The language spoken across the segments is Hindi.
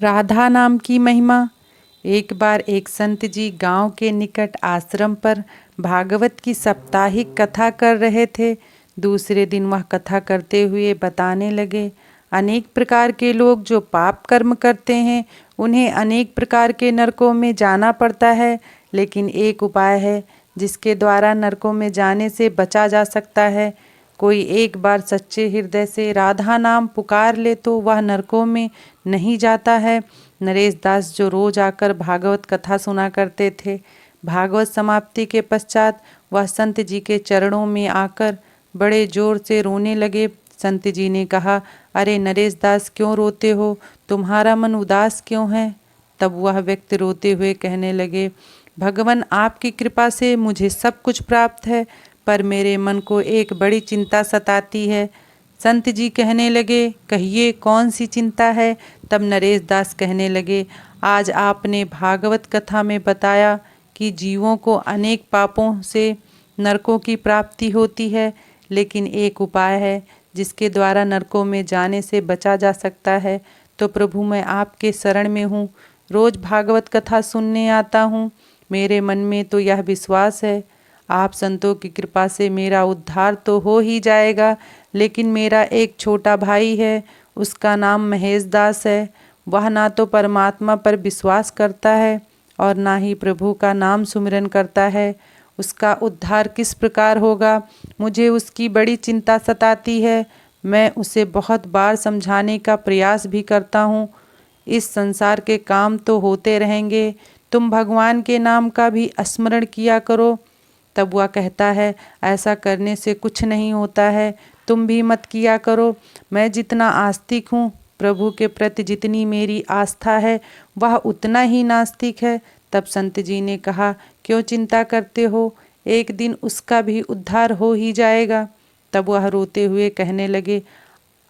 राधा नाम की महिमा। एक बार एक संत जी गांव के निकट आश्रम पर भागवत की साप्ताहिक कथा कर रहे थे। दूसरे दिन वह कथा करते हुए बताने लगे, अनेक प्रकार के लोग जो पाप कर्म करते हैं उन्हें अनेक प्रकार के नरकों में जाना पड़ता है, लेकिन एक उपाय है जिसके द्वारा नरकों में जाने से बचा जा सकता है। कोई एक बार सच्चे हृदय से राधा नाम पुकार ले तो वह नरकों में नहीं जाता है। नरेश दास जो रोज आकर भागवत कथा सुना करते थे, भागवत समाप्ति के पश्चात वह संत जी के चरणों में आकर बड़े जोर से रोने लगे। संत जी ने कहा, अरे नरेश दास, क्यों रोते हो? तुम्हारा मन उदास क्यों है? तब वह व्यक्ति रोते हुए कहने लगे, भगवान, आपकी कृपा से मुझे सब कुछ प्राप्त है, पर मेरे मन को एक बड़ी चिंता सताती है। संत जी कहने लगे, कहिए कौन सी चिंता है? तब नरेश दास कहने लगे, आज आपने भागवत कथा में बताया कि जीवों को अनेक पापों से नरकों की प्राप्ति होती है, लेकिन एक उपाय है जिसके द्वारा नरकों में जाने से बचा जा सकता है। तो प्रभु, मैं आपके शरण में हूँ, रोज भागवत कथा सुनने आता हूँ। मेरे मन में तो यह विश्वास है आप संतों की कृपा से मेरा उद्धार तो हो ही जाएगा, लेकिन मेरा एक छोटा भाई है, उसका नाम महेश दास है। वह ना तो परमात्मा पर विश्वास करता है और ना ही प्रभु का नाम सुमिरन करता है। उसका उद्धार किस प्रकार होगा, मुझे उसकी बड़ी चिंता सताती है। मैं उसे बहुत बार समझाने का प्रयास भी करता हूँ। इस संसार के काम तो होते रहेंगे, तुम भगवान के नाम का भी स्मरण किया करो। तब वह कहता है, ऐसा करने से कुछ नहीं होता है, तुम भी मत किया करो। मैं जितना आस्तिक हूँ, प्रभु के प्रति जितनी मेरी आस्था है, वह उतना ही नास्तिक है। तब संत जी ने कहा, क्यों चिंता करते हो, एक दिन उसका भी उद्धार हो ही जाएगा। तब वह रोते हुए कहने लगे,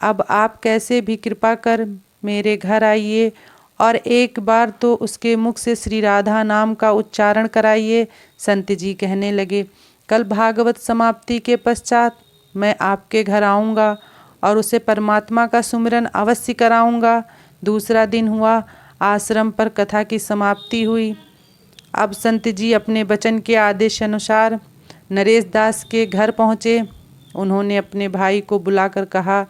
अब आप कैसे भी कृपा कर मेरे घर आइए और एक बार तो उसके मुख से श्री राधा नाम का उच्चारण कराइए। संत जी कहने लगे, कल भागवत समाप्ति के पश्चात मैं आपके घर आऊँगा और उसे परमात्मा का सुमिरन अवश्य कराऊँगा। दूसरा दिन हुआ, आश्रम पर कथा की समाप्ति हुई। अब संत जी अपने वचन के आदेश अनुसार नरेश दास के घर पहुँचे। उन्होंने अपने भाई को बुलाकर कहा,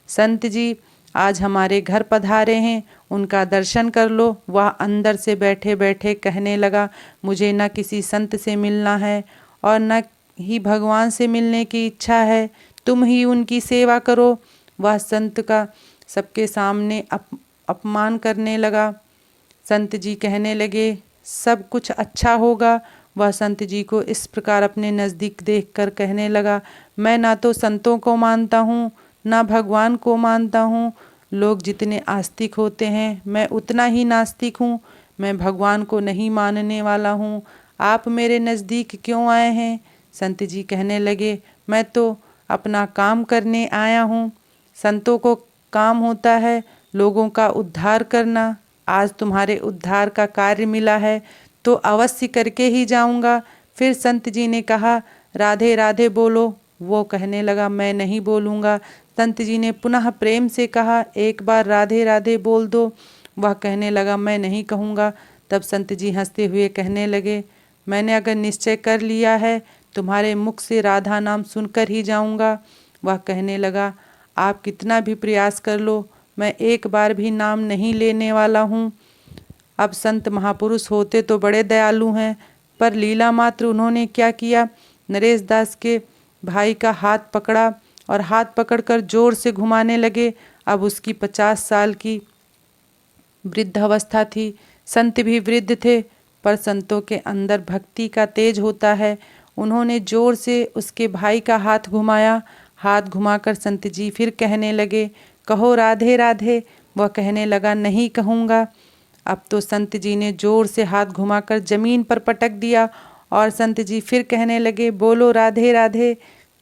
संत जी आज हमारे घर पधारे हैं, उनका दर्शन कर लो। वह अंदर से बैठे बैठे कहने लगा, मुझे न किसी संत से मिलना है और न ही भगवान से मिलने की इच्छा है, तुम ही उनकी सेवा करो। वह संत का सबके सामने अपमान करने लगा। संत जी कहने लगे, सब कुछ अच्छा होगा। वह संत जी को इस प्रकार अपने नज़दीक देखकर कहने लगा, मैं ना तो संतों को मानता हूँ ना भगवान को मानता हूँ। लोग जितने आस्तिक होते हैं, मैं उतना ही नास्तिक हूँ। मैं भगवान को नहीं मानने वाला हूँ। आप मेरे नज़दीक क्यों आए हैं? संत जी कहने लगे, मैं तो अपना काम करने आया हूँ। संतों को काम होता है लोगों का उद्धार करना। आज तुम्हारे उद्धार का कार्य मिला है तो अवश्य करके ही जाऊंगा। फिर संत जी ने कहा, राधे राधे बोलो। वो कहने लगा, मैं नहीं बोलूँगा। संत जी ने पुनः प्रेम से कहा, एक बार राधे राधे बोल दो। वह कहने लगा, मैं नहीं कहूँगा। तब संत जी हंसते हुए कहने लगे, मैंने अगर निश्चय कर लिया है, तुम्हारे मुख से राधा नाम सुनकर ही जाऊँगा। वह कहने लगा, आप कितना भी प्रयास कर लो, मैं एक बार भी नाम नहीं लेने वाला हूँ। अब संत महापुरुष होते तो बड़े दयालु हैं, पर लीला मात्र उन्होंने क्या किया, नरेश दास के भाई का हाथ पकड़ा और हाथ पकड़कर जोर से घुमाने लगे। अब उसकी 50 साल की वृद्धावस्था थी। संत भी वृद्ध थे, पर संतों के अंदर भक्ति का तेज होता है। उन्होंने जोर से उसके भाई का हाथ घुमाया। हाथ घुमाकर संत जी फिर कहने लगे, कहो राधे राधे। वह कहने लगा, नहीं कहूँगा। अब तो संत जी ने जोर से हाथ घुमाकर जमीन पर पटक दिया और संत जी फिर कहने लगे, बोलो राधे राधे।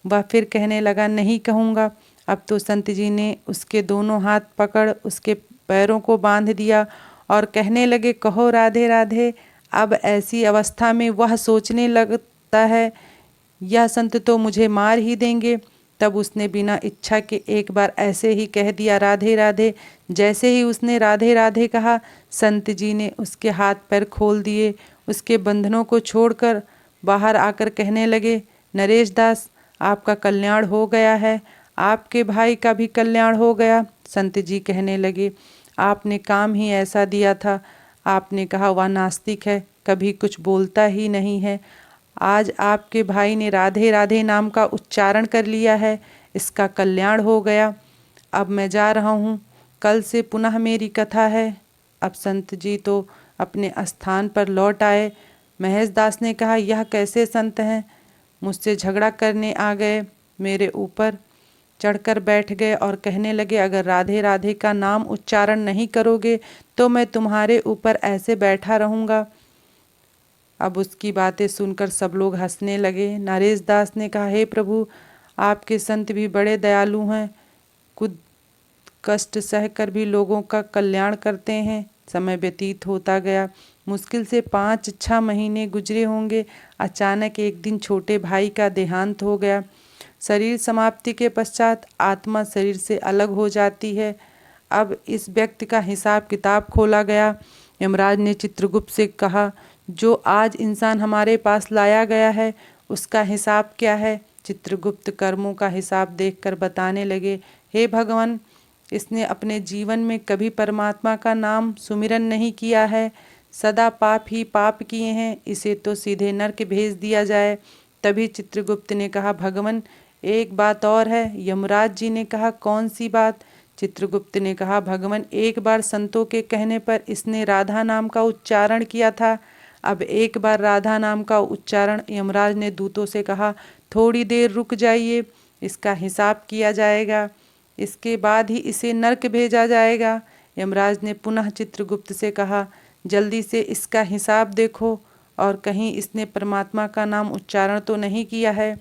वह फिर कहने लगा, नहीं कहूँगा। अब तो संत जी ने उसके दोनों हाथ पकड़ उसके पैरों को बांध दिया और कहने लगे, कहो राधे राधे। अब ऐसी अवस्था में वह सोचने लगता है, यह संत तो मुझे मार ही देंगे। तब उसने बिना इच्छा के एक बार ऐसे ही कह दिया, राधे राधे। जैसे ही उसने राधे राधे कहा, संत जी ने उसके हाथ पैर खोल दिए, उसके बंधनों को छोड़कर बाहर आकर कहने लगे, नरेश दास, आपका कल्याण हो गया है, आपके भाई का भी कल्याण हो गया। संत जी कहने लगे, आपने काम ही ऐसा दिया था। आपने कहा वह नास्तिक है, कभी कुछ बोलता ही नहीं है। आज आपके भाई ने राधे राधे नाम का उच्चारण कर लिया है, इसका कल्याण हो गया। अब मैं जा रहा हूँ, कल से पुनः मेरी कथा है। अब संत जी तो अपने स्थान पर लौट आए। महेश दास ने कहा, यह कैसे संत हैं, मुझसे झगड़ा करने आ गए, मेरे ऊपर चढ़कर बैठ गए और कहने लगे, अगर राधे राधे का नाम उच्चारण नहीं करोगे तो मैं तुम्हारे ऊपर ऐसे बैठा रहूँगा। अब उसकी बातें सुनकर सब लोग हंसने लगे। नरेश दास ने कहा, हे प्रभु, आपके संत भी बड़े दयालु हैं, खुद कष्ट सहकर भी लोगों का कल्याण करते हैं। समय व्यतीत होता गया, मुश्किल से 5-6 महीने गुजरे होंगे। अचानक एक दिन छोटे भाई का देहांत हो गया। शरीर समाप्ति के पश्चात आत्मा शरीर से अलग हो जाती है। अब इस व्यक्ति का हिसाब किताब खोला गया। यमराज ने चित्रगुप्त से कहा, जो आज इंसान हमारे पास लाया गया है उसका हिसाब क्या है। चित्रगुप्त कर्मों का हिसाब देखकर बताने लगे, हे भगवान, इसने अपने जीवन में कभी परमात्मा का नाम सुमिरन नहीं किया है, सदा पाप ही पाप किए हैं, इसे तो सीधे नरक भेज दिया जाए। तभी चित्रगुप्त ने कहा, भगवान, एक बात और है। यमराज जी ने कहा, कौन सी बात। चित्रगुप्त ने कहा, भगवान, एक बार संतों के कहने पर इसने राधा नाम का उच्चारण किया था। अब एक बार राधा नाम का उच्चारण यमराज ने दूतों से कहा, थोड़ी देर रुक जाइए, इसका हिसाब किया जाएगा, इसके बाद ही इसे नरक भेजा जाएगा। यमराज ने पुनः चित्रगुप्त से कहा, जल्दी से इसका हिसाब देखो और कहीं इसने परमात्मा का नाम उच्चारण तो नहीं किया है।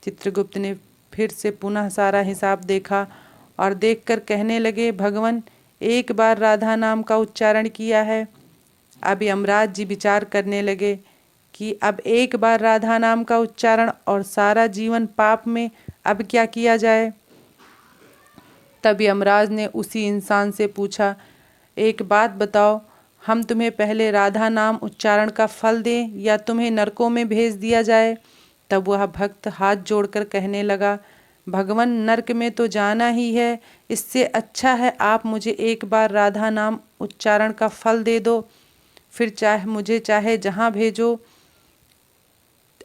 चित्रगुप्त ने फिर से पुनः सारा हिसाब देखा और देखकर कहने लगे, भगवान, एक बार राधा नाम का उच्चारण किया है। अब यमराज जी विचार करने लगे कि अब एक बार राधा नाम का उच्चारण और सारा जीवन पाप में, अब क्या किया जाए। तब यमराज ने उसी इंसान से पूछा, एक बात बताओ, हम तुम्हें पहले राधा नाम उच्चारण का फल दें या तुम्हें नरकों में भेज दिया जाए। तब वह भक्त हाथ जोड़कर कहने लगा, भगवान, नरक में तो जाना ही है, इससे अच्छा है आप मुझे एक बार राधा नाम उच्चारण का फल दे दो, फिर चाहे जहाँ भेजो।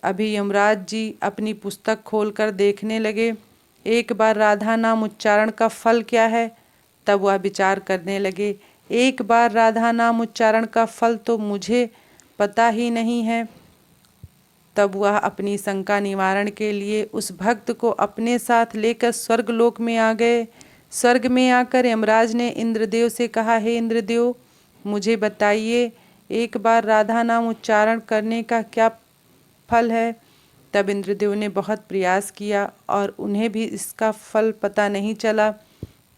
अभी यमराज जी अपनी पुस्तक खोलकर देखने लगे, एक बार राधा नाम उच्चारण का फल क्या है। तब वह विचार करने लगे, एक बार राधा नाम उच्चारण का फल तो मुझे पता ही नहीं है। तब वह अपनी शंका निवारण के लिए उस भक्त को अपने साथ लेकर स्वर्गलोक में आ गए। स्वर्ग में आकर यमराज ने इंद्रदेव से कहा, हे इंद्रदेव, मुझे बताइए, एक बार राधा नाम उच्चारण करने का क्या फल है। तब इंद्रदेव ने बहुत प्रयास किया और उन्हें भी इसका फल पता नहीं चला।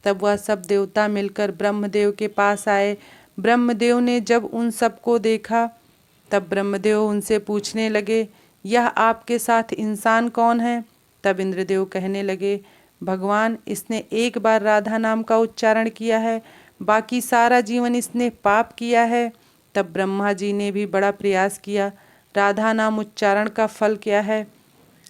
तब वह सब देवता मिलकर ब्रह्मदेव के पास आए। ब्रह्मदेव ने जब उन सबको देखा तब ब्रह्मदेव उनसे पूछने लगे, यह आपके साथ इंसान कौन है। तब इंद्रदेव कहने लगे, भगवान, इसने एक बार राधा नाम का उच्चारण किया है, बाकी सारा जीवन इसने पाप किया है। तब ब्रह्मा जी ने भी बड़ा प्रयास किया, राधा नाम उच्चारण का फल क्या है,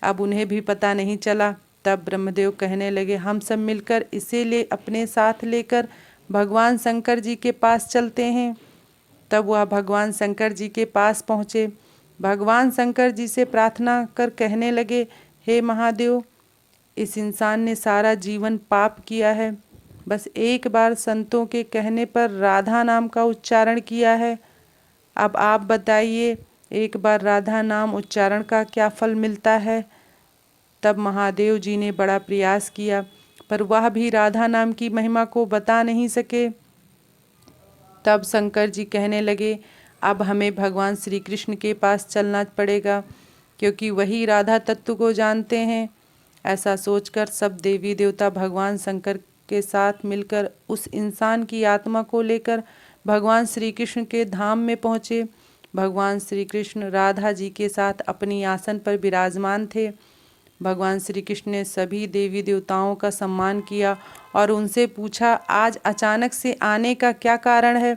अब उन्हें भी पता नहीं चला। तब ब्रह्मदेव कहने लगे, हम सब मिलकर इसे अपने साथ लेकर भगवान शंकर जी के पास चलते हैं। तब वह भगवान शंकर जी के पास पहुँचे। भगवान शंकर जी से प्रार्थना कर कहने लगे, हे महादेव, इस इंसान ने सारा जीवन पाप किया है, बस एक बार संतों के कहने पर राधा नाम का उच्चारण किया है। अब आप बताइए, एक बार राधा नाम उच्चारण का क्या फल मिलता है। तब महादेव जी ने बड़ा प्रयास किया पर वह भी राधा नाम की महिमा को बता नहीं सके। तब शंकर जी कहने लगे, अब हमें भगवान श्री कृष्ण के पास चलना पड़ेगा, क्योंकि वही राधा तत्व को जानते हैं। ऐसा सोचकर सब देवी देवता भगवान शंकर के साथ मिलकर उस इंसान की आत्मा को लेकर भगवान श्री कृष्ण के धाम में पहुँचे। भगवान श्री कृष्ण राधा जी के साथ अपनी आसन पर विराजमान थे। भगवान श्री कृष्ण ने सभी देवी देवताओं का सम्मान किया और उनसे पूछा, आज अचानक से आने का क्या कारण है।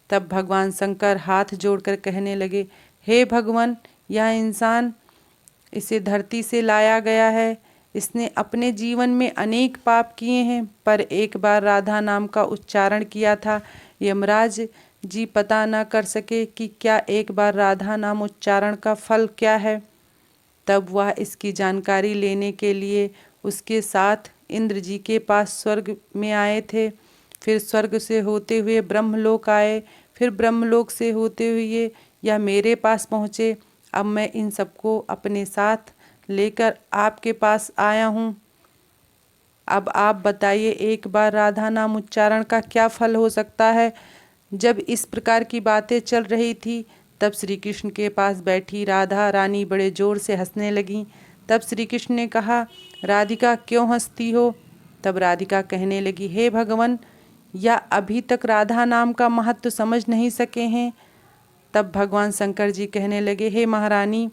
तब भगवान शंकर हाथ जोड़कर कहने लगे, हे भगवान, यह इंसान, इसे धरती से लाया गया है। इसने अपने जीवन में अनेक पाप किए हैं, पर एक बार राधा नाम का उच्चारण किया था। यमराज जी पता न कर सके कि क्या एक बार राधा नाम उच्चारण का फल क्या है। तब वह इसकी जानकारी लेने के लिए उसके साथ इंद्र जी के पास स्वर्ग में आए थे। फिर स्वर्ग से होते हुए ब्रह्मलोक आए, फिर ब्रह्मलोक से होते हुए यह मेरे पास पहुँचे। अब मैं इन सबको अपने साथ लेकर आपके पास आया हूँ। अब आप बताइए, एक बार राधा नाम उच्चारण का क्या फल हो सकता है। जब इस प्रकार की बातें चल रही थी, तब श्री कृष्ण के पास बैठी राधा रानी बड़े जोर से हंसने लगीं। तब श्री कृष्ण ने कहा, राधिका क्यों हंसती हो। तब राधिका कहने लगी, हे भगवान, या अभी तक राधा नाम का महत्व समझ नहीं सके हैं। तब भगवान शंकर जी कहने लगे, हे महारानी।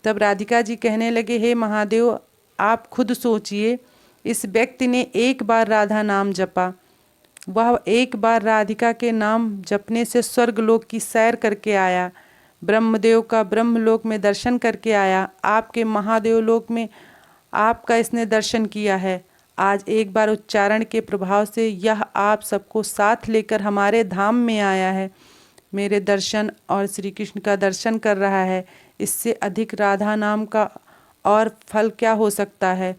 तब राधिका जी कहने लगे, हे महादेव, आप खुद सोचिए, इस व्यक्ति ने एक बार राधा नाम जपा, वह एक बार राधिका के नाम जपने से स्वर्गलोक की सैर करके आया, ब्रह्मदेव का ब्रह्मलोक में दर्शन करके आया, आपके महादेव लोक में आपका इसने दर्शन किया है। आज एक बार उच्चारण के प्रभाव से यह आप सबको साथ लेकर हमारे धाम में आया है, मेरे दर्शन और श्री कृष्ण का दर्शन कर रहा है। इससे अधिक राधा नाम का और फल क्या हो सकता है।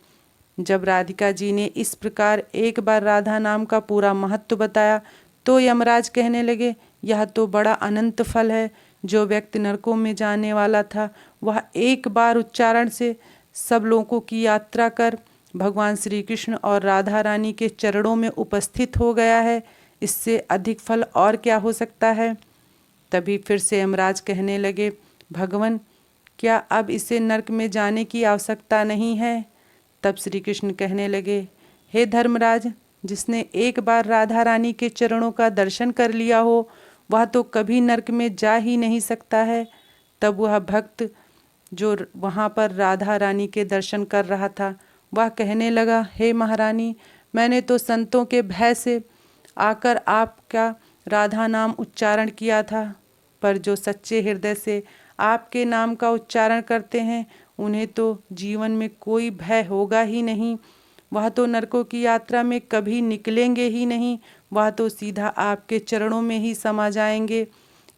जब राधिका जी ने इस प्रकार एक बार राधा नाम का पूरा महत्व बताया, तो यमराज कहने लगे, यह तो बड़ा अनंत फल है। जो व्यक्ति नरकों में जाने वाला था, वह एक बार उच्चारण से सब लोगों की यात्रा कर भगवान श्री कृष्ण और राधा रानी के चरणों में उपस्थित हो गया है। इससे अधिक फल और क्या हो सकता है। तभी फिर से यमराज कहने लगे, भगवान, क्या अब इसे नरक में जाने की आवश्यकता नहीं है। तब श्री कृष्ण कहने लगे, हे धर्मराज, जिसने एक बार राधा रानी के चरणों का दर्शन कर लिया हो, वह तो कभी नरक में जा ही नहीं सकता है। तब वह भक्त जो वहाँ पर राधा रानी के दर्शन कर रहा था, वह कहने लगा, हे महारानी, मैंने तो संतों के भय से आकर आपका राधा नाम उच्चारण किया था, पर जो सच्चे हृदय से आपके नाम का उच्चारण करते हैं, उन्हें तो जीवन में कोई भय होगा ही नहीं। वह तो नरकों की यात्रा में कभी निकलेंगे ही नहीं, वह तो सीधा आपके चरणों में ही समा जाएंगे।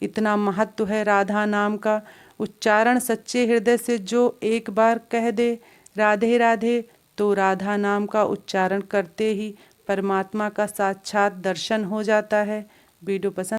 इतना महत्व है राधा नाम का उच्चारण। सच्चे हृदय से जो एक बार कह दे राधे राधे, तो राधा नाम का उच्चारण करते ही परमात्मा का साक्षात दर्शन हो जाता है। वीडियो पसंद